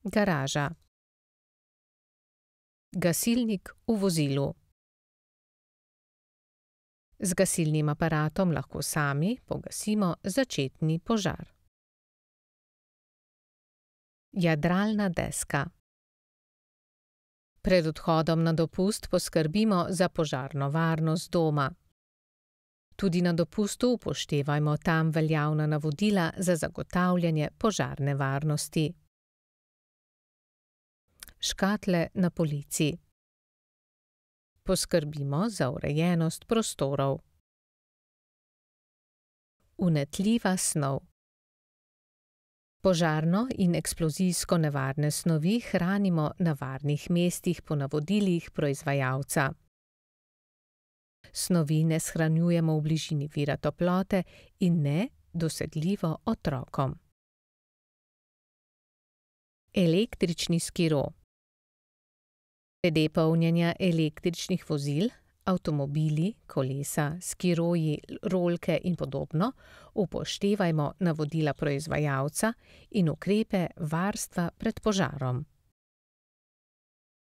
Garaža. Gasilnik v vozilu. Z gasilnim aparatom lahko sami pogasimo začetni požar. Jadralna deska. Pred odhodom na dopust poskrbimo za požarno varnost doma. Tudi na dopustu upoštevajmo tam veljavna navodila za zagotavljanje požarne varnosti. Škatle na polici. Poskrbimo za urejenost prostorov. Vnetljiva snov. Požarno in eksplozijsko nevarne snovi hranimo na varnih mestih po navodilih proizvajalca. Snovi ne shranjujemo v bližini vira toplote in ne dosegljivo otrokom. Električni skiro. Glede polnjenja električnih vozil, avtomobili, kolesa, skiroji, rolke in podobno, upoštevajmo navodila proizvajalca in ukrepe varstva pred požarom.